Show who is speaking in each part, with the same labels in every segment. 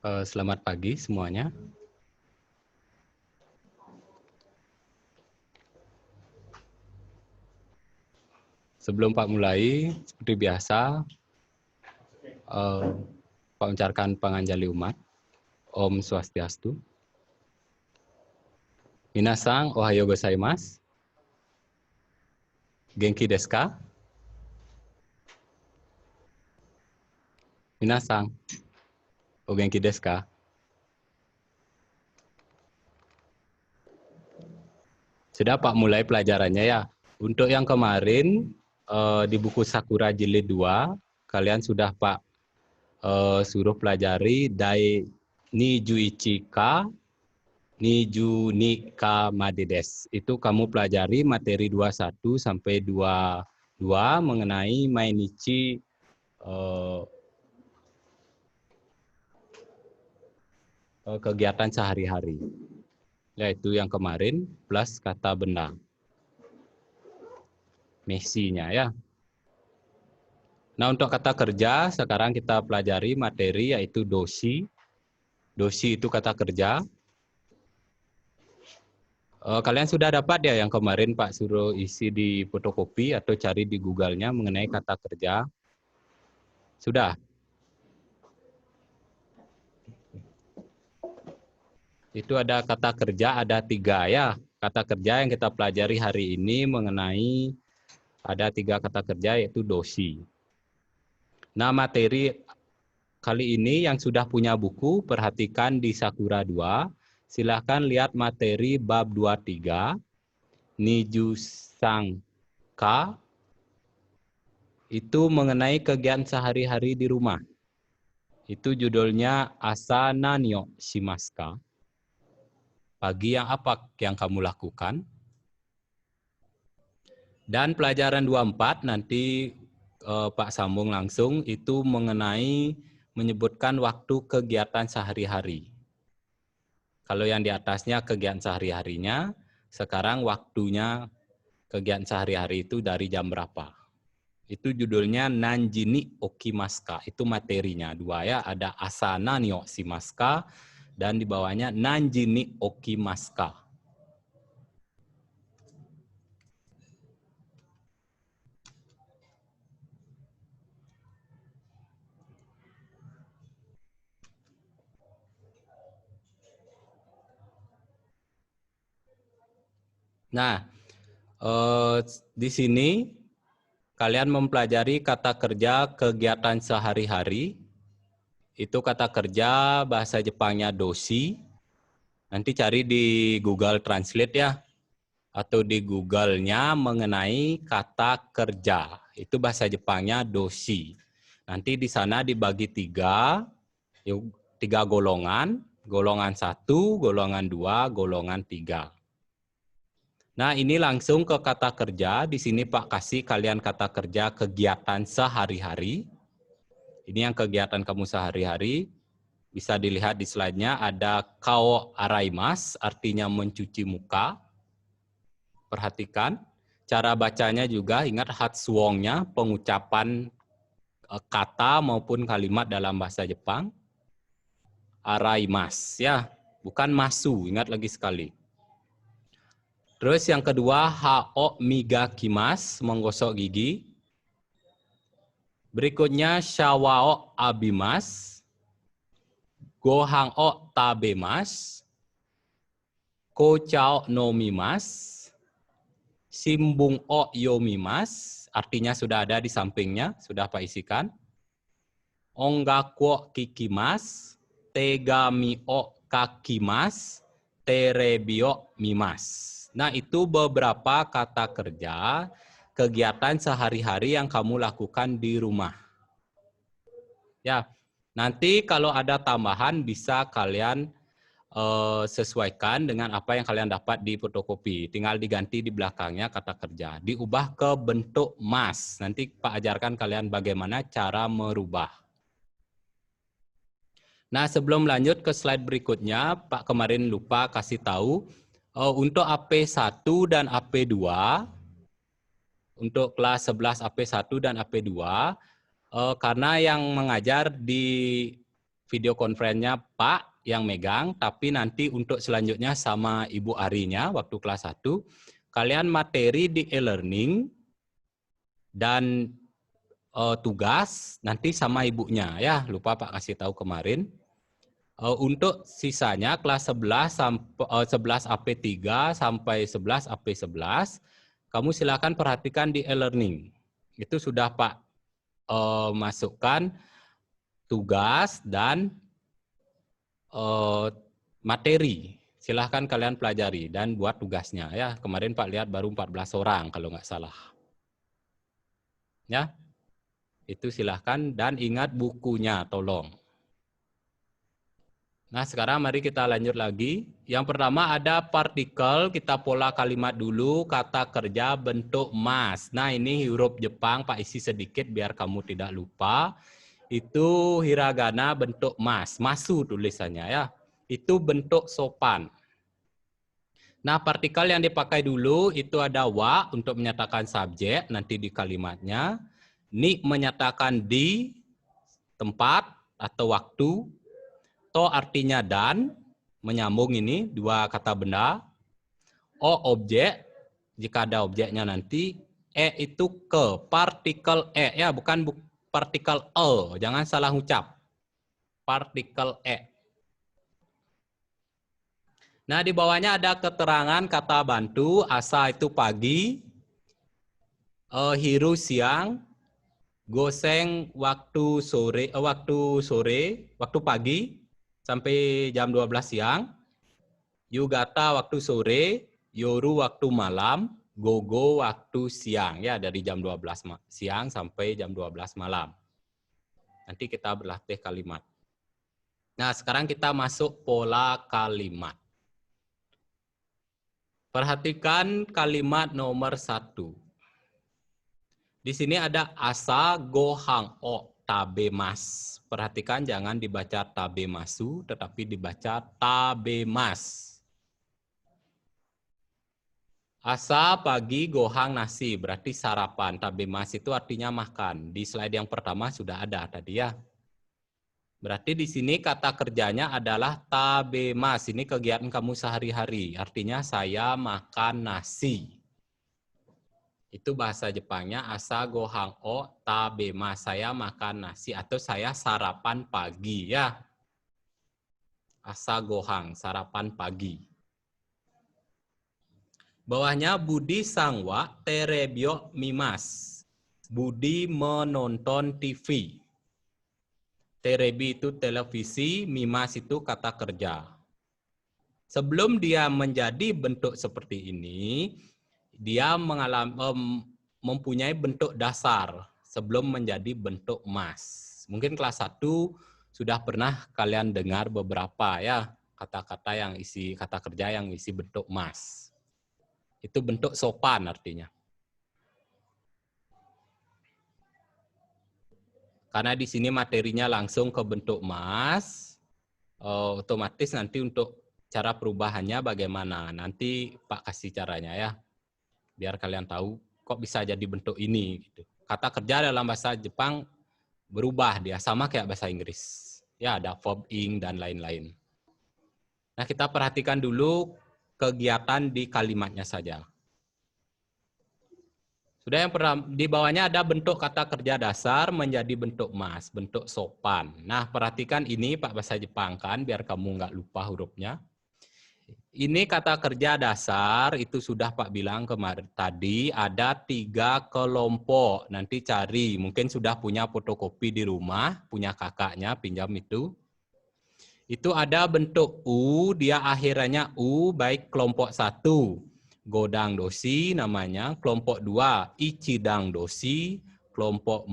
Speaker 1: Selamat pagi semuanya. Sebelum Pak mulai, seperti biasa, Pak ucapkan panganjali umat. Om Swastiastu. Minasang, ohayo gozaimasu. Genki desu ka? Minasang, o genki desu ka? Sudah Pak mulai pelajarannya ya. Untuk yang kemarin di buku Sakura jilid 2, kalian sudah Pak suruh pelajari Dai ni Juichi ka Niju ni ka madedes. Itu kamu pelajari materi 21 sampai 22 mengenai mainichi kegiatan sehari-hari. Yaitu yang kemarin plus kata benda. Mesinya ya. Nah, untuk kata kerja sekarang kita pelajari materi yaitu doshi. Doshi itu kata kerja. Kalian sudah dapat ya yang kemarin Pak suruh isi di fotokopi atau cari di Google-nya mengenai kata kerja? Sudah? Itu ada kata kerja, ada 3 ya. Kata kerja yang kita pelajari hari ini mengenai ada 3 kata kerja yaitu doshi. Nah, materi kali ini yang sudah punya buku, perhatikan di Sakura 2. Silahkan lihat materi bab 23, Niju Sang Ka, itu mengenai kegiatan sehari-hari di rumah. Itu judulnya Asana Nyo Shimasu ka? Pagi yang apa yang kamu lakukan? Dan pelajaran 24 nanti Pak sambung langsung itu mengenai menyebutkan waktu kegiatan sehari-hari. Kalau yang di atasnya kegiatan sehari-harinya, sekarang waktunya kegiatan sehari-hari itu dari jam berapa. Itu judulnya Nanjini Okimaska, itu materinya 2 ya, ada Asana Nyo Shimaska dan di bawahnya Nanjini Okimaska. Nah, di sini kalian mempelajari kata kerja kegiatan sehari-hari. Itu kata kerja bahasa Jepangnya doshi. Nanti cari di Google Translate ya. Atau di Google-nya mengenai kata kerja. Itu bahasa Jepangnya doshi. Nanti di sana dibagi 3 golongan. Golongan 1, golongan 2, golongan 3. Nah, ini langsung ke kata kerja. Di sini Pak kasih kalian kata kerja kegiatan sehari-hari. Ini yang kegiatan kamu sehari-hari. Bisa dilihat di slide-nya ada kao araimas, artinya mencuci muka. Perhatikan. Cara bacanya juga, ingat hatsuongnya, pengucapan kata maupun kalimat dalam bahasa Jepang. Araimas, ya. Bukan masu, ingat lagi sekali. Terus yang kedua, hao migakimasu, menggosok gigi. Berikutnya, shawao abimasu. Gohan o tabemasu. Kocha o nomimasu. Shimbun o yomimasu. Artinya sudah ada di sampingnya, sudah Pak isikan. Ongaku o kikimasu. Tegami o kakimasu. Terebi o mimasu. Nah, itu beberapa kata kerja kegiatan sehari-hari yang kamu lakukan di rumah. Ya, nanti kalau ada tambahan bisa kalian sesuaikan dengan apa yang kalian dapat di fotokopi. Tinggal diganti di belakangnya kata kerja. Diubah ke bentuk mas. Nanti Pak ajarkan kalian bagaimana cara merubah. Nah, sebelum lanjut ke slide berikutnya, Pak kemarin lupa kasih tahu. Untuk AP1 dan AP2, untuk kelas 11 AP1 dan AP2, karena yang mengajar di video conference-nya Pak yang megang, tapi nanti untuk selanjutnya sama Ibu Arinya waktu kelas 1, kalian materi di e-learning dan tugas nanti sama ibunya ya. Lupa Pak kasih tahu kemarin. Untuk sisanya kelas 11 sampai 11 AP3 sampai 11 AP11, kamu silakan perhatikan di e-learning. Itu sudah Pak masukkan tugas dan materi. Silahkan kalian pelajari dan buat tugasnya ya. Kemarin Pak lihat baru 14 orang kalau nggak salah. Ya, itu silahkan dan ingat bukunya tolong. Nah sekarang mari kita lanjut lagi. Yang pertama ada partikel, kita pola kalimat dulu, kata kerja bentuk mas. Nah ini huruf Jepang Pak isi sedikit biar kamu tidak lupa. Itu hiragana bentuk mas, masu tulisannya ya. Itu bentuk sopan. Nah, partikel yang dipakai dulu itu ada wa untuk menyatakan subjek nanti di kalimatnya. Ni menyatakan di tempat atau waktu. To artinya dan, menyambung ini dua kata benda. O objek, jika ada objeknya nanti. E itu ke, partikel e ya, bukan partikel e, jangan salah ucap. Partikel e. Nah, di bawahnya ada keterangan kata bantu, asa itu pagi, hiru siang, goseng waktu sore, waktu pagi sampai jam 12 siang, yugata waktu sore, yoru waktu malam, gogo waktu siang ya dari jam 12 siang sampai jam 12 malam. Nanti kita berlatih kalimat. Nah, sekarang kita masuk pola kalimat. Perhatikan kalimat nomor 1. Di sini ada asa gohang o tabemas. Perhatikan jangan dibaca tabemasu, tetapi dibaca tabemas. Asa pagi gohang nasi, berarti sarapan. Tabemas itu artinya makan. Di slide yang pertama sudah ada tadi ya. Berarti di sini kata kerjanya adalah tabemas. Ini kegiatan kamu sehari-hari. Artinya saya makan nasi. Itu bahasa Jepangnya asa gohang o tabemas. Saya makan nasi atau saya sarapan pagi ya. Asa gohang, sarapan pagi. Bawahnya Budi sangwa terebyo mimas. Budi menonton TV. Terebi itu televisi, mimas itu kata kerja. Sebelum dia menjadi bentuk seperti ini, dia mempunyai bentuk dasar sebelum menjadi bentuk mas. Mungkin kelas 1 sudah pernah kalian dengar beberapa ya kata-kata yang isi kata kerja yang isi bentuk mas. Itu bentuk sopan artinya. Karena di sini materinya langsung ke bentuk mas, otomatis nanti untuk cara perubahannya bagaimana. Nanti Pak kasih caranya ya, biar kalian tahu kok bisa jadi bentuk ini. Gitu. Kata kerja dalam bahasa Jepang berubah dia, sama kayak bahasa Inggris. Ya ada verb ing dan lain-lain. Nah kita perhatikan dulu kegiatan di kalimatnya saja. Sudah yang pertama, di bawahnya ada bentuk kata kerja dasar menjadi bentuk mas, bentuk sopan. Nah, perhatikan ini Pak bahasa Jepang kan, biar kamu nggak lupa hurufnya. Ini kata kerja dasar, itu sudah Pak bilang kemarin tadi, ada 3 kelompok. Nanti cari, mungkin sudah punya fotokopi di rumah, punya kakaknya, pinjam itu. Itu ada bentuk U, dia akhirnya U, baik kelompok 1. Godang dosi namanya, kelompok 2 ichidang dosi, kelompok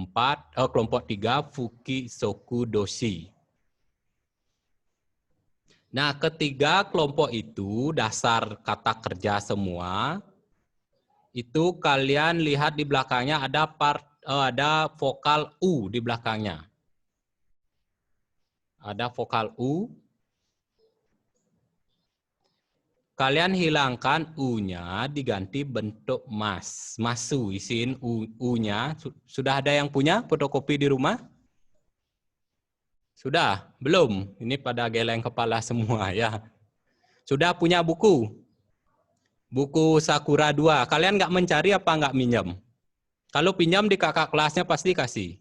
Speaker 1: 3 fuki soku dosi. Nah, ketiga kelompok itu dasar kata kerja semua. Itu kalian lihat di belakangnya ada vokal U di belakangnya. Ada vokal U. Kalian hilangkan U-nya diganti bentuk mas. Masu, isiin U-nya. Sudah ada yang punya fotokopi di rumah? Sudah? Belum? Ini pada geleng kepala semua ya. Sudah punya buku? Buku Sakura 2. Kalian nggak mencari apa nggak minjem? Kalau pinjam di kakak kelasnya pasti kasih.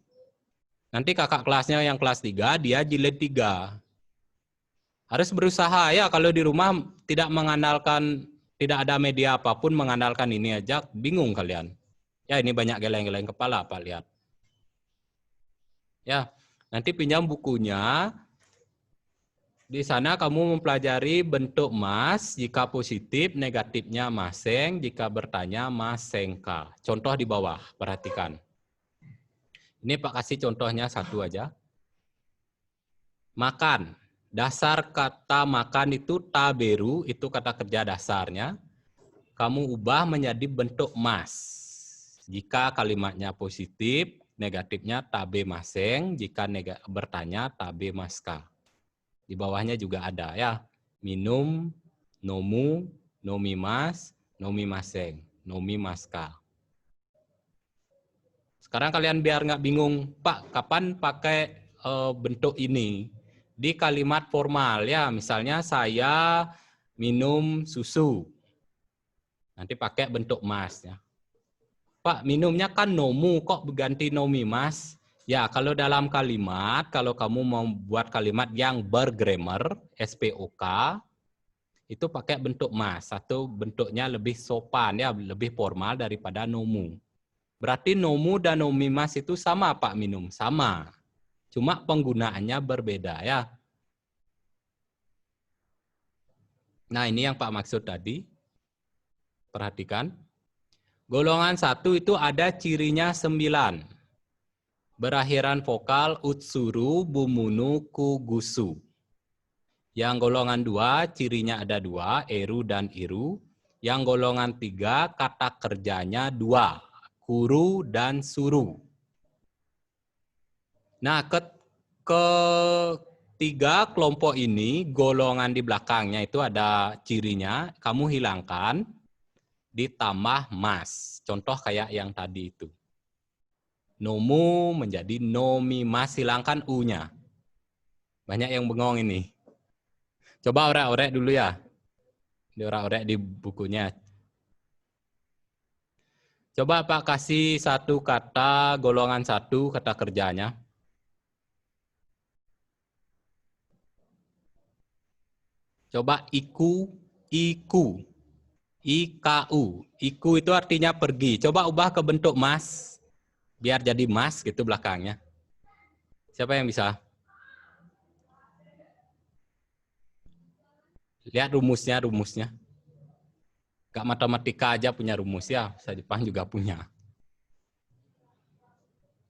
Speaker 1: Nanti kakak kelasnya yang kelas 3, dia jilid 3. Harus berusaha ya, kalau di rumah tidak mengandalkan, tidak ada media apapun, mengandalkan ini aja, bingung kalian. Ya ini banyak geleng-geleng kepala, Pak, lihat. Ya, nanti pinjam bukunya. Di sana kamu mempelajari bentuk mas, jika positif, negatifnya maseng, jika bertanya masengka. Contoh di bawah, perhatikan. Ini Pak kasih contohnya satu aja. Makan. Dasar kata makan itu taberu, itu kata kerja dasarnya. Kamu ubah menjadi bentuk mas. Jika kalimatnya positif, negatifnya tabe maseng, jika bertanya tabe maska. Di bawahnya juga ada ya. Minum, nomu, nomimas, nomimaseng, nomimaska. Sekarang kalian biar nggak bingung, Pak, kapan pakai bentuk ini? Di kalimat formal ya, misalnya saya minum susu. Nanti pakai bentuk mas ya. Pak, minumnya kan nomu, kok berganti nomimas? Ya, kalau dalam kalimat, kalau kamu mau buat kalimat yang bergrammar, SPOK, itu pakai bentuk mas. Satu bentuknya lebih sopan, ya, lebih formal daripada nomu. Berarti nomu dan nomimas itu sama, Pak, minum? Sama. Cuma penggunaannya berbeda, ya. Nah, ini yang Pak maksud tadi. Perhatikan. Golongan 1 itu ada cirinya 9. Berakhiran vokal utsuru, bumunu, kugusu. Yang golongan 2 cirinya ada 2, eru dan iru. Yang golongan 3 kata kerjanya 2, kuru dan suru. Nah, ketiga kelompok ini, golongan di belakangnya itu ada cirinya, kamu hilangkan, ditambah mas. Contoh kayak yang tadi itu. Nomu menjadi nomimas, hilangkan u-nya. Banyak yang bengong ini. Coba orek-orek dulu ya. Diorek-orek di bukunya. Coba Pak kasih satu kata, golongan 1, kata kerjanya. Coba iku, iku. IKU. Iku itu artinya pergi. Coba ubah ke bentuk mas. Biar jadi mas gitu belakangnya. Siapa yang bisa? Lihat rumusnya. Gak matematika aja punya rumus ya. Bahasa Jepang juga punya.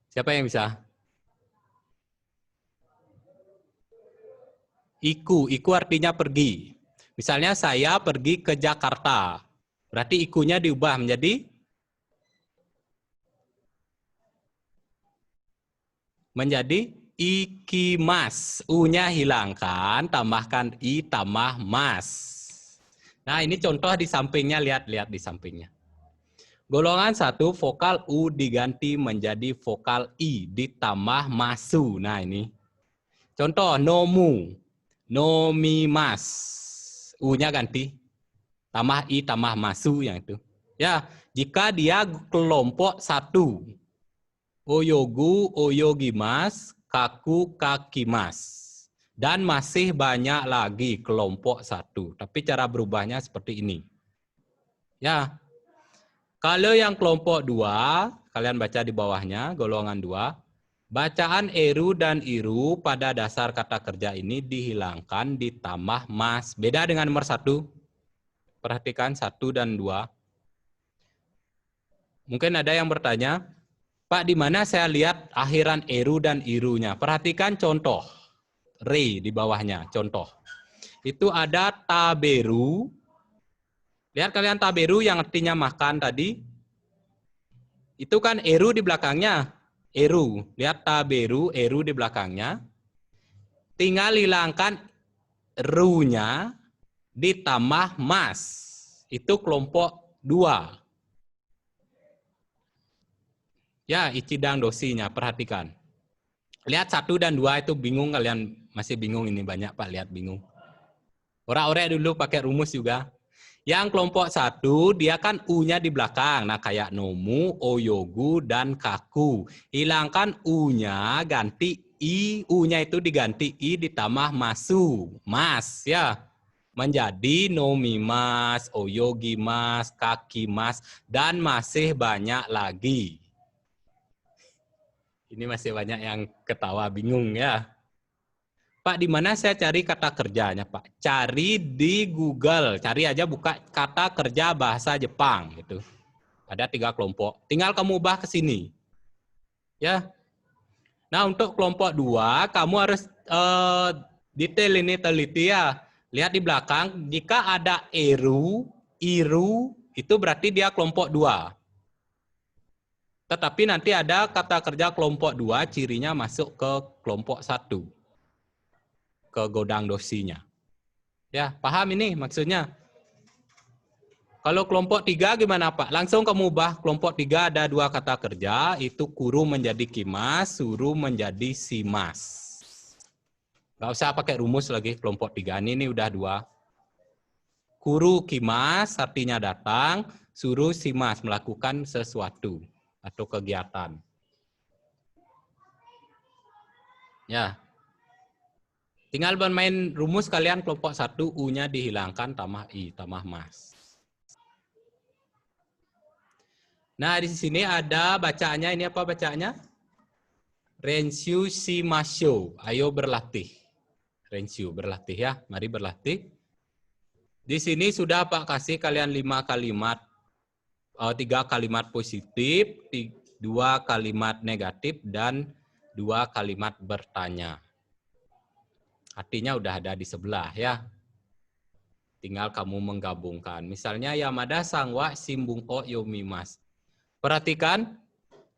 Speaker 1: Siapa yang bisa? Iku artinya pergi. Misalnya saya pergi ke Jakarta. Berarti ikunya diubah menjadi ikimas. U-nya hilangkan, tambahkan i tambah mas. Nah, ini contoh di sampingnya, lihat di sampingnya. Golongan 1 vokal u diganti menjadi vokal i ditambah masu. Nah, ini. Contoh nomu, nomimas. U-nya ganti. Tambah i tambah masu yang itu. Ya, jika dia kelompok 1. Oyogu, oyogimas, kaku, kakimas. Dan masih banyak lagi kelompok 1. Tapi cara berubahnya seperti ini. Ya, kalau yang kelompok 2, kalian baca di bawahnya, golongan 2. Bacaan eru dan iru pada dasar kata kerja ini dihilangkan ditambah mas. Beda dengan nomor 1. Perhatikan 1 dan 2. Mungkin ada yang bertanya, Pak, di mana saya lihat akhiran eru dan irunya? Perhatikan contoh. Re di bawahnya, contoh. Itu ada taberu. Lihat kalian taberu yang artinya makan tadi. Itu kan eru di belakangnya. Eru. Lihat taberu, eru di belakangnya. Tinggal hilangkan ru-nya ditambah mas. Itu kelompok 2. Ya, ichidang dosinya, perhatikan. Lihat 1 dan 2 itu bingung, kalian masih bingung ini banyak Pak, lihat bingung. Orek-orek dulu pakai rumus juga. Yang kelompok 1 dia kan U-nya di belakang. Nah kayak nomu, oyogu, dan kaku. Hilangkan U-nya, ganti I, U-nya itu diganti I ditambah masu. Mas ya. Menjadi nomimas, oyogimas, kakimas, dan masih banyak lagi. Ini masih banyak yang ketawa bingung ya. Pak, di mana saya cari kata kerjanya, Pak? Cari di Google, cari aja buka kata kerja bahasa Jepang gitu. Ada 3 kelompok. Tinggal kamu ubah ke sini. Ya. Nah, untuk kelompok 2, kamu harus detail ini, teliti ya. Lihat di belakang, jika ada eru, iru, itu berarti dia kelompok 2. Tetapi nanti ada kata kerja kelompok 2, cirinya masuk ke kelompok 1. Ke godang dosinya. Ya, paham ini maksudnya? Kalau kelompok 3 gimana Pak? Langsung kamu ubah kelompok 3 ada 2 kata kerja, itu kuru menjadi kimas, suru menjadi simas. Nggak usah pakai rumus lagi kelompok 3, ini udah 2. Kuru kimas artinya datang, suruh simas melakukan sesuatu atau kegiatan. Ya. Tinggal bermain rumus kalian kelompok 1 U-nya dihilangkan tambah I, tambah mas. Nah, di sini ada bacaannya, ini apa bacaannya? Renshu shimasho. Ayo berlatih. Renshu, berlatih ya. Mari berlatih. Di sini sudah Pak kasih kalian 5 kalimat. 3 kalimat positif, 2 kalimat negatif, dan 2 kalimat bertanya. Artinya udah ada di sebelah ya. Tinggal kamu menggabungkan. Misalnya Yamada sangwa simbung o yomimas. Perhatikan,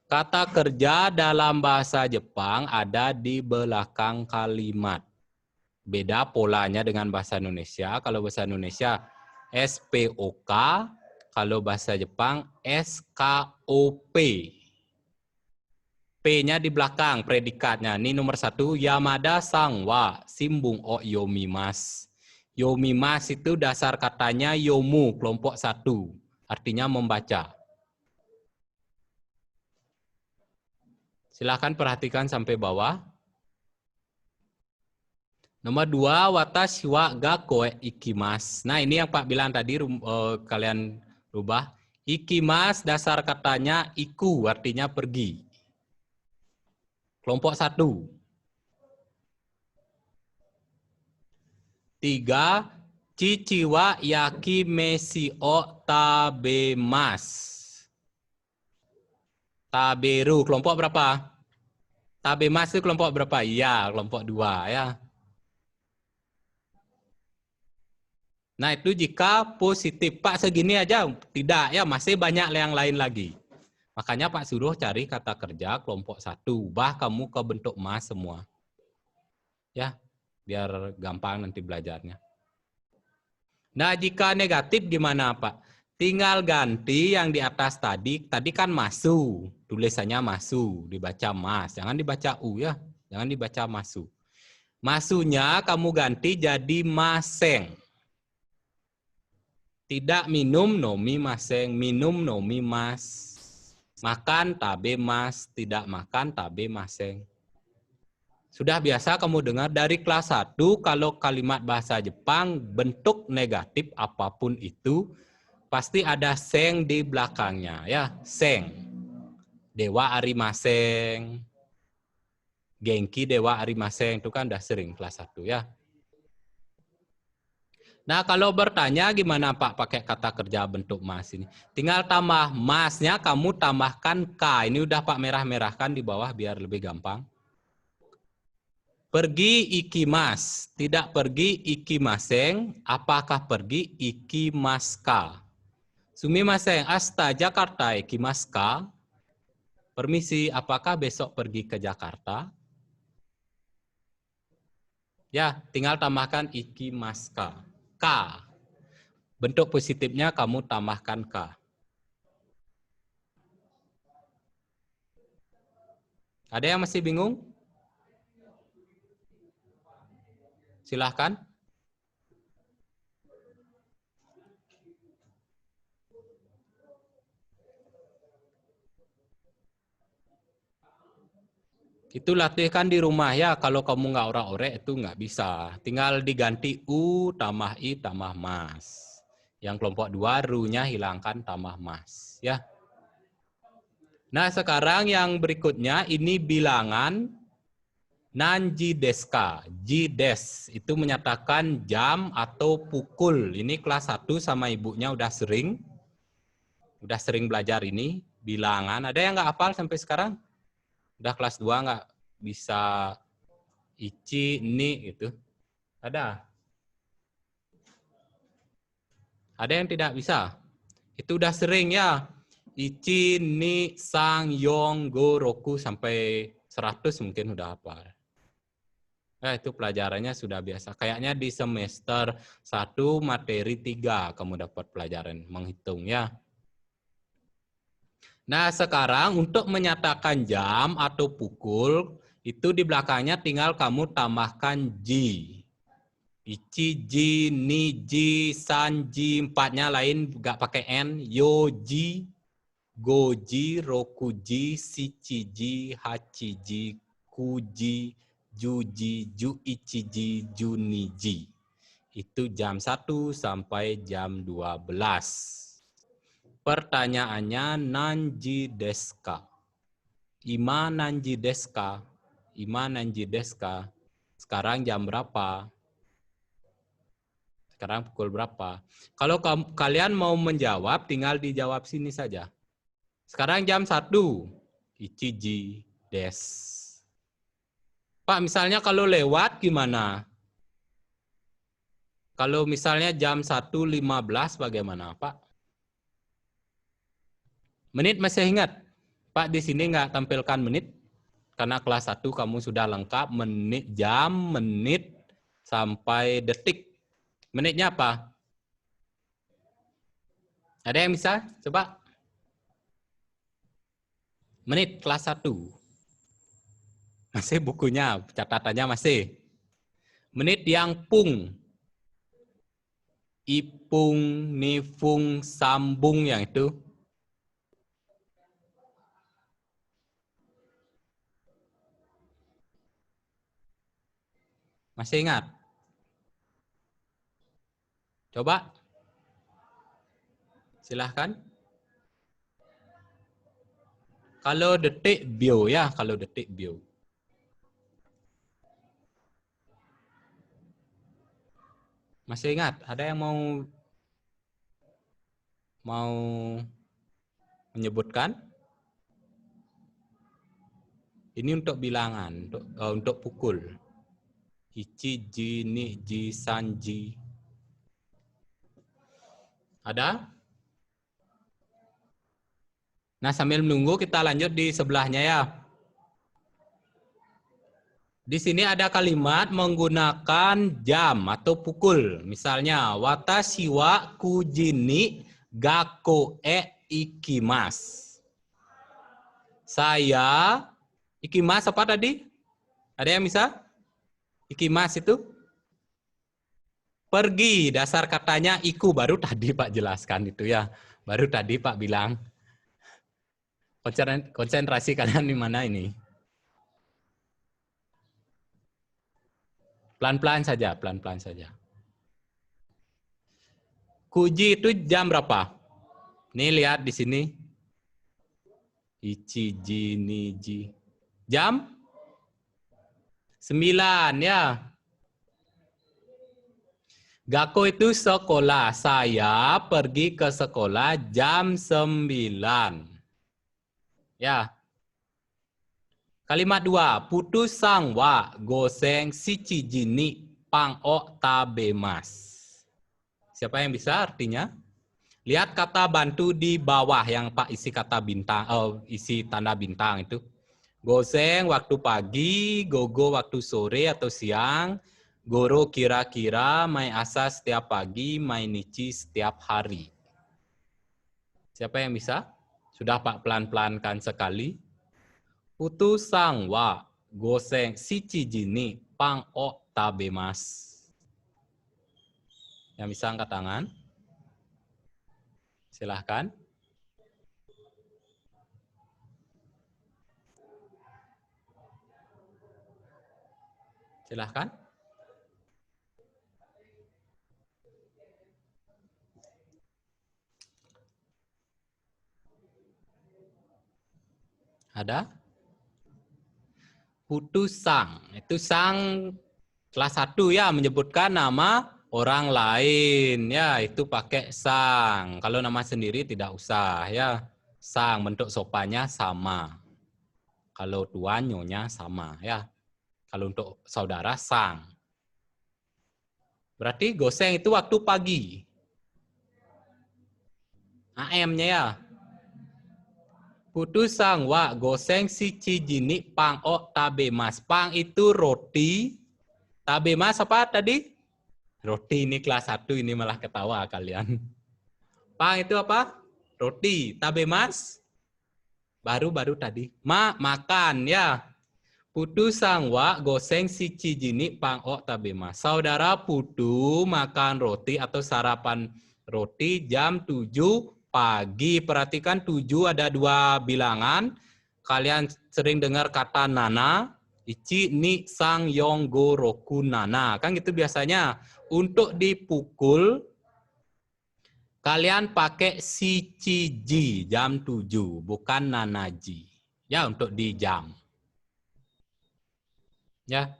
Speaker 1: kata kerja dalam bahasa Jepang ada di belakang kalimat. Beda polanya dengan bahasa Indonesia. Kalau bahasa Indonesia SPOK, kalau bahasa Jepang SKOP. P-nya di belakang predikatnya. Ini nomor 1, Yamada sangwa simbung o yomimas. Yomimas itu dasar katanya yomu, kelompok 1. Artinya membaca. Silahkan perhatikan sampai bawah. Nomor 2, watashi wa gakko ikimas. Nah, ini yang Pak bilang tadi, kalian rubah. Ikimas, dasar katanya iku, artinya pergi. Kelompok 1. 3, cici wa yakimesi o tabemas. Taberu, kelompok berapa? Tabemas itu kelompok berapa? Iya, kelompok 2 ya. Nah, itu jika positif. Pak, segini aja. Tidak, ya masih banyak yang lain lagi. Makanya Pak suruh cari kata kerja kelompok 1. Ubah kamu ke bentuk mas semua. Ya, biar gampang nanti belajarnya. Nah, jika negatif gimana Pak? Tinggal ganti yang di atas tadi. Tadi kan masu. Tulisannya masu. Dibaca mas. Jangan dibaca u ya. Jangan dibaca masu. Masunya kamu ganti jadi maseng. Tidak minum nomi maseng, minum nomi mas. Makan tabe mas, tidak makan tabe maseng. Sudah biasa kamu dengar dari kelas 1 kalau kalimat bahasa Jepang bentuk negatif apapun itu pasti ada seng di belakangnya ya, seng. Dewa arimaseng. Genki dewa arimaseng itu kan udah sering kelas 1 ya. Nah, kalau bertanya gimana Pak pakai kata kerja bentuk mas ini? Tinggal tambah masnya, kamu tambahkan K. Ini udah Pak merah-merahkan di bawah biar lebih gampang. Pergi ikimas, tidak pergi ikimaseng, apakah pergi ikimaska? Sumimasen, asta Jakarta ikimaska? Permisi, apakah besok pergi ke Jakarta? Ya, tinggal tambahkan ikimaska. K. Bentuk positifnya kamu tambahkan K. Ada yang masih bingung? Silahkan. Itu latihkan di rumah ya. Kalau kamu nggak orak-orek itu nggak bisa. Tinggal diganti U tambah I tambah mas. Yang kelompok 2 ru-nya hilangkan tambah mas. Ya. Nah sekarang yang berikutnya ini bilangan nanji deska. Jides itu menyatakan jam atau pukul. Ini kelas 1 sama ibunya udah sering belajar ini. Bilangan. Ada yang nggak hafal sampai sekarang? Udah kelas 2 nggak bisa ichi, ni gitu. Ada? Ada yang tidak bisa? Itu udah sering ya. Ichi, ni, sang, yong, go, roku sampai 100 mungkin udah hafal. Itu pelajarannya sudah biasa. Kayaknya di semester 1 materi 3 kamu dapat pelajaran menghitung ya. Nah, sekarang untuk menyatakan jam atau pukul, itu di belakangnya tinggal kamu tambahkan ji. Ichi, ji, ni, ji, san, ji, 4-nya lain nggak pakai n. Yo, ji, go, ji, roku, ji, shichi, ji, hachi, ji, ku, ji, ju, ji, ju, ichi, ji, ju, ni, ji. Itu jam 1 sampai jam 12. Pertanyaannya nanji deska. Ima nanji deska. Ima nanji deska. Sekarang jam berapa? Sekarang pukul berapa? Kalau kalian mau menjawab, tinggal dijawab sini saja. Sekarang jam 1. Ichiji des. Pak, misalnya kalau lewat gimana? Kalau misalnya jam 1.15 bagaimana, Pak? Menit masih ingat? Pak, di sini nggak tampilkan menit? Karena kelas 1 kamu sudah lengkap menit, jam, menit, sampai detik. Menitnya apa? Ada yang bisa? Coba. Menit kelas 1. Masih bukunya, catatannya masih. Menit yang pung. Ipung, nifung, sambung yang itu. Masih ingat? Coba. Silahkan. Kalau detik bio ya, kalau detik bio. Masih ingat? Ada yang mau menyebutkan? Ini untuk bilangan, untuk pukul. Ichi, ji, ni, ji, san, ji. Ada? Nah, sambil menunggu kita lanjut di sebelahnya ya. Di sini ada kalimat menggunakan jam atau pukul. Misalnya, watashi wa kujini gakko e ikimasu. Saya, ikimasu apa tadi? Ada yang bisa? Ikimasu itu? Pergi, dasar katanya iku, baru tadi Pak jelaskan itu ya. Baru tadi Pak bilang. Konsentrasi kalian di mana ini? Pelan-pelan saja, pelan-pelan saja. Kuji itu jam berapa? Nih lihat di sini. Ichi, ji, ni, ji. Jam 9 ya. Gakko itu sekolah. Saya pergi ke sekolah jam 9. Ya. Kalimat 2. Putus sang wa goseng shichi jini pang o tabemas. Siapa yang bisa artinya? Lihat kata bantu di bawah yang Pak isi kata bintang, isi tanda bintang itu. Goseng waktu pagi, gogo waktu sore atau siang, goro kira-kira, mai asa setiap pagi, mai nichi setiap hari. Siapa yang bisa? Sudah Pak pelan-pelankan sekali. Putu sang wa goseng shichi jini pang o tabemas. Yang bisa angkat tangan. Silahkan. Silahkan. Ada? Putu sang. Itu sang kelas 1 ya, menyebutkan nama orang lain. Ya, itu pakai sang. Kalau nama sendiri tidak usah ya. Sang, bentuk sopannya sama. Kalau tuan, nyonya sama ya. Kalau untuk saudara, sang. Berarti goseng itu waktu pagi. AM-nya ya. Putu sang wa goseng si cijini pang o tabe mas. Pang itu roti. Tabe mas apa tadi? Roti. Ini kelas 1 ini malah ketawa kalian. Pang itu apa? Roti. Tabe mas? Baru tadi. Makan ya. Putu sang wa goseng si cijini pang o tabe mas. Saudara Putu makan roti atau sarapan roti jam 7 pagi. Perhatikan 7 ada 2 bilangan. Kalian sering dengar kata nana. Ichi ni sang yong go roku nana. Kan gitu biasanya. Untuk dipukul, kalian pakai shichiji jam 7. Bukan nanaji. Ya, untuk di jam. Ya.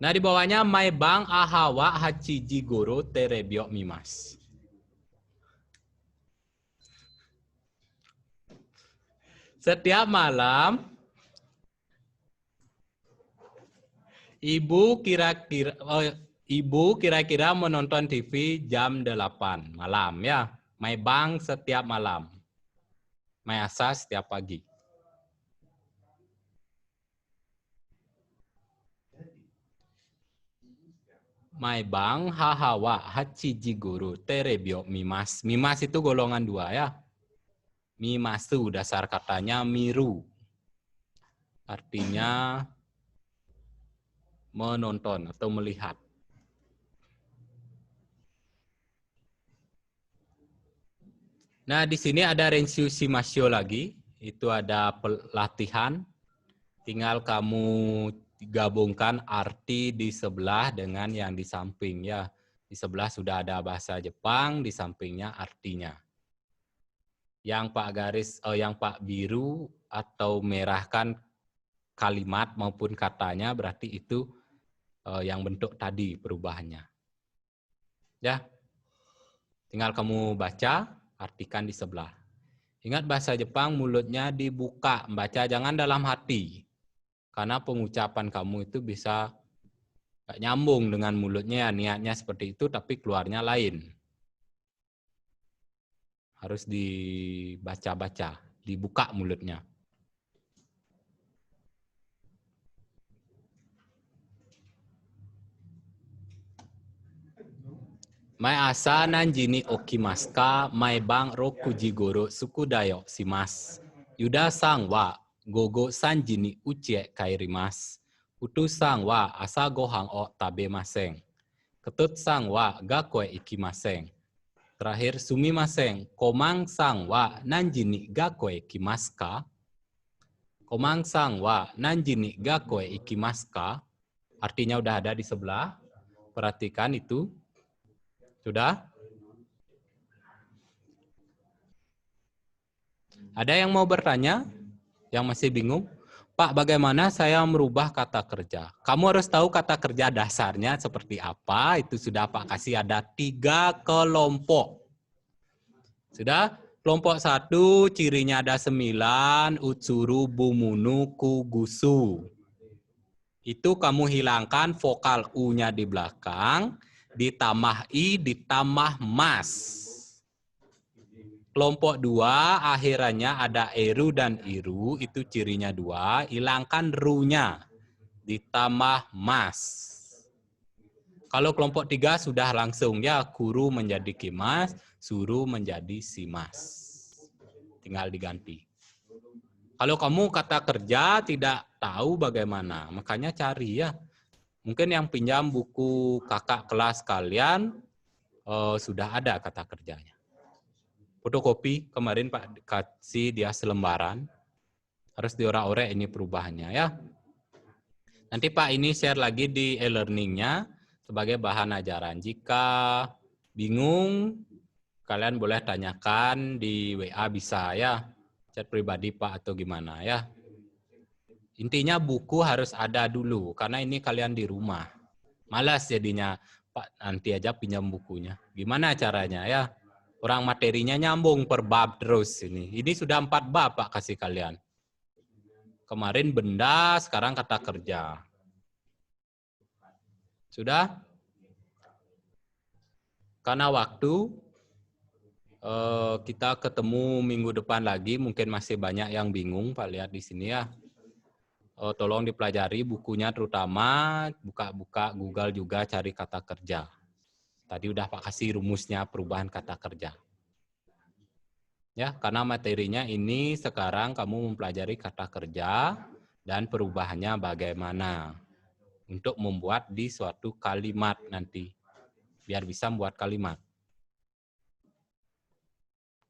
Speaker 1: Nah, di bawahnya mai bang ahawa hachiji goro terebyo mimas. Setiap malam ibu kira-kira menonton TV jam 8 malam ya. Mai bang setiap malam. Mai asa setiap pagi. Mai bang hahawa hachiji goro terebyo mimas. Mimas itu golongan 2 ya. Mimasu dasar katanya miru. Artinya menonton atau melihat. Nah, di sini ada Renshu Shimasho lagi. Itu ada pelatihan. Tinggal kamu gabungkan arti di sebelah dengan yang di samping ya. Di sebelah sudah ada bahasa Jepang, di sampingnya artinya. Yang Pak yang Pak biru atau merahkan kalimat maupun katanya berarti itu yang bentuk tadi perubahannya. Ya. Tinggal kamu baca, artikan di sebelah. Ingat bahasa Jepang mulutnya dibuka, baca jangan dalam hati. Karena pengucapan kamu itu bisa gak nyambung dengan mulutnya, niatnya seperti itu tapi keluarnya lain. Harus dibaca-baca, dibuka mulutnya. Mai asa nanjini okimaska, mai bang rokujigoro sukudayo shimasu. Yuda sang wa gogo sanjini ucie kairimasu. Putu sang wa asa gohang o tabemasen. Ketut sang wa gakoe ikimasen. Terakhir sumimasen, komang sang wa nanjini gakoe kimaska. Komang sang wa nanjini gakoe ikimaska. Artinya udah ada di sebelah. Perhatikan itu. Sudah? Ada yang mau bertanya? Yang masih bingung? Pak, bagaimana saya merubah kata kerja? Kamu harus tahu kata kerja dasarnya seperti apa. Itu sudah Pak kasih ada 3 kelompok. Sudah? Kelompok 1, cirinya ada 9, utsuru, bumunu, kugusu. Itu kamu hilangkan vokal U-nya di belakang, ditambah I, ditambah mas. Kelompok 2, akhirannya ada eru dan iru, itu cirinya 2, hilangkan ru-nya, ditambah mas. Kalau kelompok 3 sudah langsung ya, guru menjadi kimas, suruh menjadi simas. Tinggal diganti. Kalau kamu kata kerja tidak tahu bagaimana, makanya cari ya. Mungkin yang pinjam buku kakak kelas kalian sudah ada kata kerjanya. Fotokopi kemarin Pak kasih dia selembaran. Harus diorak-orek ini perubahannya ya. Nanti Pak ini share lagi di e-learning-nya sebagai bahan ajaran. Jika bingung, kalian boleh tanyakan di WA bisa ya. Chat pribadi Pak atau gimana ya. Intinya buku harus ada dulu, karena ini kalian di rumah. Malas jadinya, Pak nanti aja pinjam bukunya. Gimana caranya ya? Orang materinya nyambung per bab terus ini. Ini sudah 4 bab Pak kasih kalian. Kemarin benda, sekarang kata kerja. Sudah? Karena waktu, kita ketemu minggu depan lagi, mungkin masih banyak yang bingung Pak lihat di sini ya. Tolong dipelajari bukunya terutama, buka-buka Google juga cari kata kerja. Tadi udah Pak kasih rumusnya perubahan kata kerja. Ya, karena materinya ini sekarang kamu mempelajari kata kerja dan perubahannya bagaimana untuk membuat di suatu kalimat nanti. Biar bisa membuat kalimat.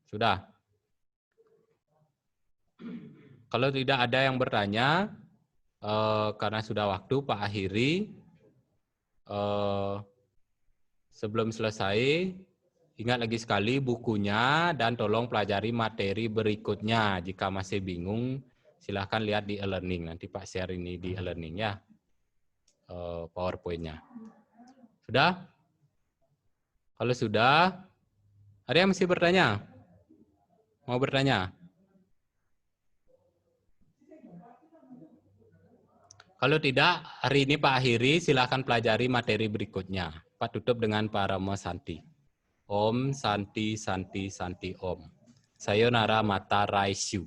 Speaker 1: Sudah? Kalau tidak ada yang bertanya, karena sudah waktu Pak akhiri. Sebelum selesai, ingat lagi sekali bukunya dan tolong pelajari materi berikutnya. Jika masih bingung, silahkan lihat di e-learning. Nanti Pak share ini di e-learning ya, PowerPoint-nya. Sudah? Kalau sudah, ada yang masih bertanya? Mau bertanya? Kalau tidak, hari ini Pak akhiri, silahkan pelajari materi berikutnya. Pak tutup dengan Parama Santi. Om Santi Santi Santi Om. Sayonara Mata Raisyu.